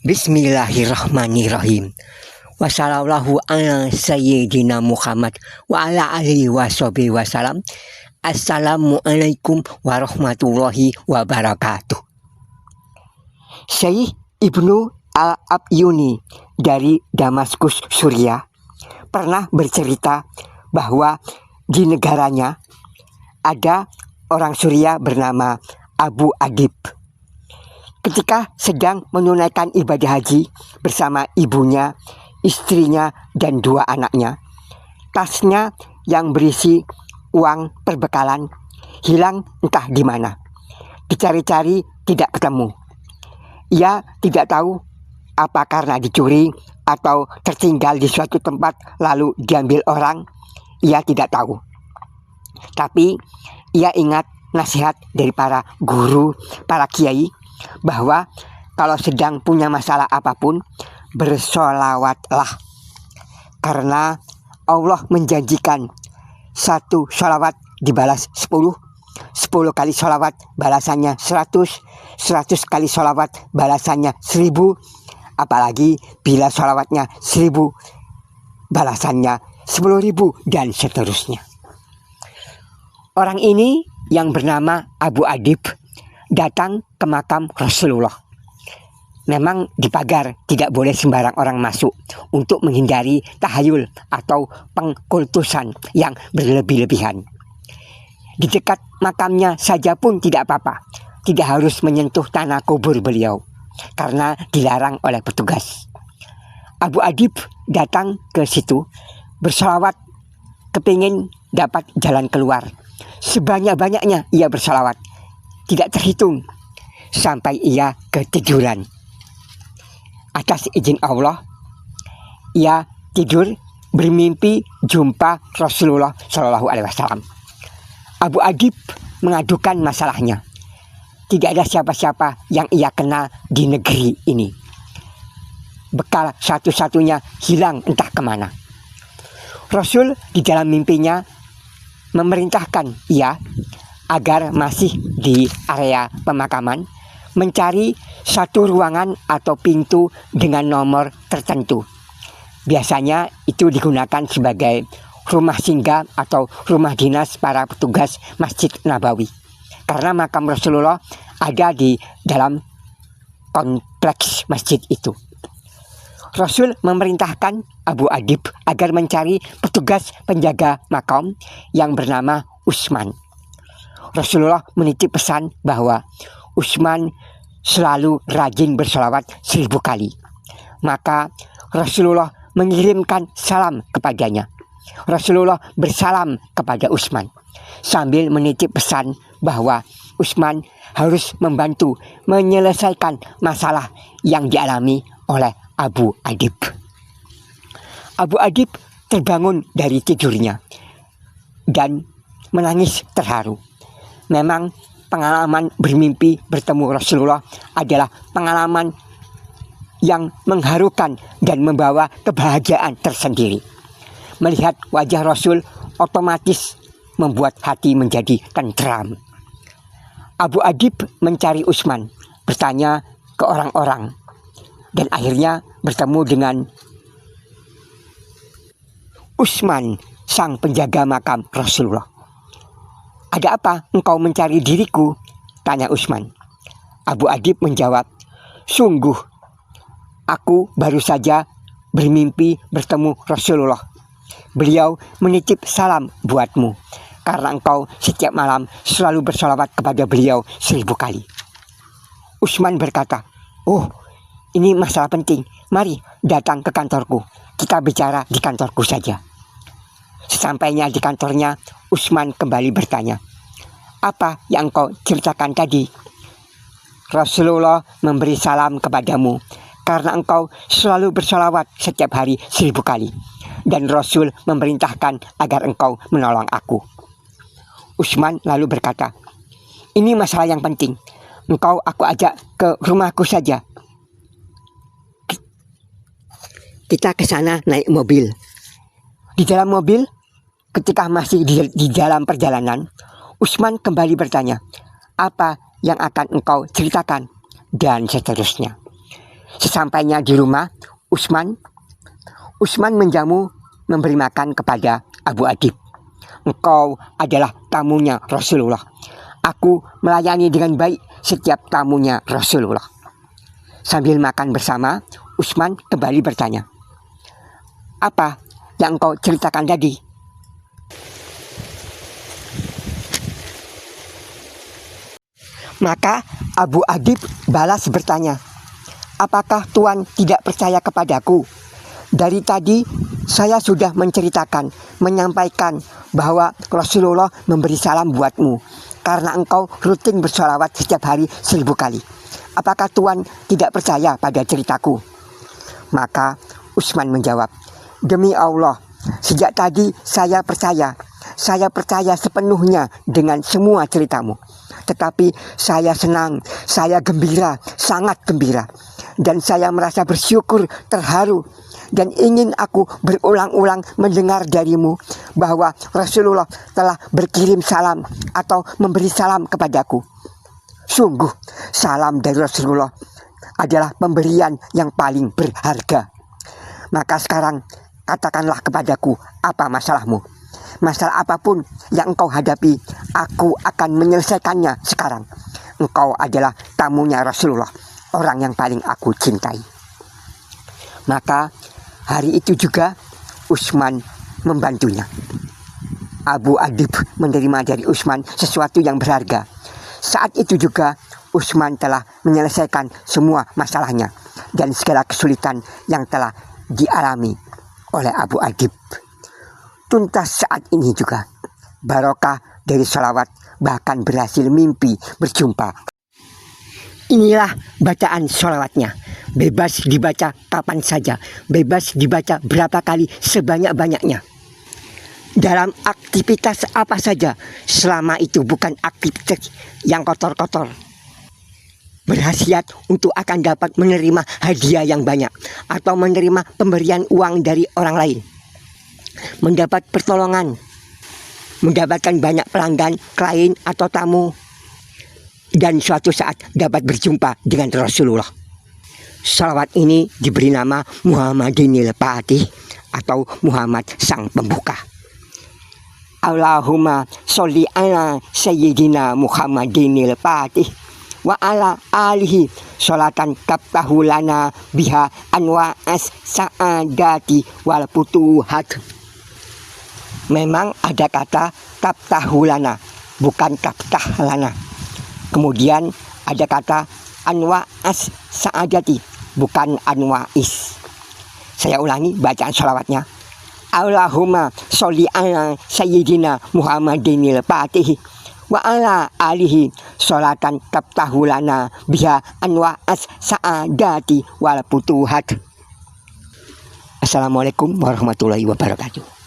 Bismillahirrahmanirrahim. Wassallallahu ala sayyidina Muhammad wa ala alihi washabihi wasallam. Assalamualaikum warahmatullahi wabarakatuh. Syekh Ibnu Al-Abyuni dari Damaskus, Suriah, pernah bercerita bahwa di negaranya ada orang Suriah bernama Abu Adib. Ketika sedang menunaikan ibadah haji bersama ibunya, istrinya, dan 2 anaknya, tasnya yang berisi uang perbekalan hilang entah di mana. Dicari-cari tidak ketemu. Ia tidak tahu apa karena dicuri atau tertinggal di suatu tempat lalu diambil orang. Ia tidak tahu. Tapi ia ingat nasihat dari para guru, para kiai, bahwa kalau sedang punya masalah apapun, bersolawatlah. Karena Allah menjanjikan 1 sholawat dibalas 10, 10 kali sholawat balasannya 100, 100 kali sholawat balasannya 1000, apalagi bila sholawatnya 1000 balasannya 10.000 dan seterusnya. Orang ini yang bernama Abu Adib datang ke makam Rasulullah. Memang dipagar, tidak boleh sembarang orang masuk untuk menghindari tahayul atau pengkultusan yang berlebih-lebihan. Di dekat makamnya saja pun tidak apa-apa, tidak harus menyentuh tanah kubur beliau karena dilarang oleh petugas. Abu Adib datang ke situ bersolawat, kepingin dapat jalan keluar. Sebanyak-banyaknya ia bersolawat, tidak terhitung, sampai ia ketiduran. Atas izin Allah, ia tidur bermimpi jumpa Rasulullah SAW. Abu Adib mengadukan masalahnya. Tidak ada siapa-siapa yang ia kenal di negeri ini. Bekal satu-satunya hilang entah kemana. Rasul di dalam mimpinya memerintahkan ia agar masih di area pemakaman mencari satu ruangan atau pintu dengan nomor tertentu. Biasanya itu digunakan sebagai rumah singgah atau rumah dinas para petugas Masjid Nabawi. Karena makam Rasulullah ada di dalam kompleks masjid itu. Rasul memerintahkan Abu Adib agar mencari petugas penjaga makam yang bernama Utsman. Rasulullah menitip pesan bahwa Utsman selalu rajin bersolawat 1000 kali. Maka Rasulullah mengirimkan salam kepadanya. Rasulullah bersalam kepada Utsman sambil menitip pesan bahwa Utsman harus membantu menyelesaikan masalah yang dialami oleh Abu Adib. Abu Adib terbangun dari tidurnya dan menangis terharu. Memang pengalaman bermimpi bertemu Rasulullah adalah pengalaman yang mengharukan dan membawa kebahagiaan tersendiri. Melihat wajah Rasul otomatis membuat hati menjadi tentram. Abu Adib mencari Utsman, bertanya ke orang-orang, dan akhirnya bertemu dengan Utsman, sang penjaga makam Rasulullah. "Ada apa engkau mencari diriku?" tanya Utsman. Abu Adib menjawab, "Sungguh, aku baru saja bermimpi bertemu Rasulullah. Beliau menitip salam buatmu, karena engkau setiap malam selalu bersolawat kepada beliau 1000 kali. Utsman berkata, "Oh, ini masalah penting. Mari datang ke kantorku. Kita bicara di kantorku saja." Sesampainya di kantornya, Utsman kembali bertanya, "Apa yang kau ceritakan tadi?" "Rasulullah memberi salam kepadamu karena engkau selalu bersolawat setiap hari 1000 kali. Dan Rasul memerintahkan agar engkau menolong aku." Utsman lalu berkata, "Ini masalah yang penting. Engkau aku ajak ke rumahku saja. Kita ke sana naik mobil." Di dalam mobil, ketika masih di dalam perjalanan, Utsman kembali bertanya, "Apa yang akan engkau ceritakan?" dan seterusnya. Sesampainya di rumah Utsman menjamu memberi makan kepada Abu Adib. Engkau adalah tamunya Rasulullah. Aku melayani dengan baik setiap tamunya Rasulullah. Sambil makan bersama, Utsman kembali bertanya, apa yang engkau ceritakan tadi? Maka Abu Adib balas bertanya, apakah Tuan tidak percaya kepadaku? Dari tadi saya sudah menyampaikan bahwa Rasulullah memberi salam buatmu karena engkau rutin bersolawat setiap hari 1000 kali. Apakah Tuan tidak percaya pada ceritaku? Maka Utsman menjawab, demi Allah, sejak tadi saya percaya sepenuhnya dengan semua ceritamu. Tetapi saya senang, saya gembira, sangat gembira. Dan saya merasa bersyukur, terharu. Dan ingin aku berulang-ulang mendengar darimu bahwa Rasulullah telah berkirim salam atau memberi salam kepadaku. Sungguh, salam dari Rasulullah adalah pemberian yang paling berharga. Maka sekarang katakanlah kepadaku apa masalahmu. Masalah apapun yang engkau hadapi, aku akan menyelesaikannya sekarang. Engkau adalah tamunya Rasulullah, orang yang paling aku cintai. Maka hari itu juga Utsman membantunya. Abu Adib menerima dari Utsman sesuatu yang berharga. Saat itu juga Utsman telah menyelesaikan semua masalahnya dan segala kesulitan yang telah dialami oleh Abu Adib. Tuntas saat ini juga barokah dari sholawat bahkan berhasil mimpi berjumpa. Inilah bacaan sholawatnya. Bebas dibaca kapan saja, bebas dibaca berapa kali sebanyak-banyaknya. Dalam aktivitas apa saja, selama itu bukan aktivitas yang kotor-kotor. Berhasiat untuk akan dapat menerima hadiah yang banyak atau menerima pemberian uang dari orang lain. Mendapat pertolongan, mendapatkan banyak pelanggan, klien atau tamu, dan suatu saat dapat berjumpa dengan Rasulullah. Salawat ini diberi nama Muhammadinil Fatih atau Muhammad Sang Pembuka. Allahumma sholli ala Sayyidina Muhammadinil Fatih wa ala alihi sholatan taftahu lana biha anwa'as sa'adati wal futuhat. Memang ada kata taftahu lana, bukan taftah lana. Kemudian ada kata anwa'as sa'adati, bukan anwa'is. Saya ulangi bacaan sholawatnya. Allahumma sholli ala Sayyidina Muhammadinil Fatih wa ala alihi sholatan taftahu lana biha anwa'as sa'adati wal futuhat. Assalamualaikum warahmatullahi wabarakatuh.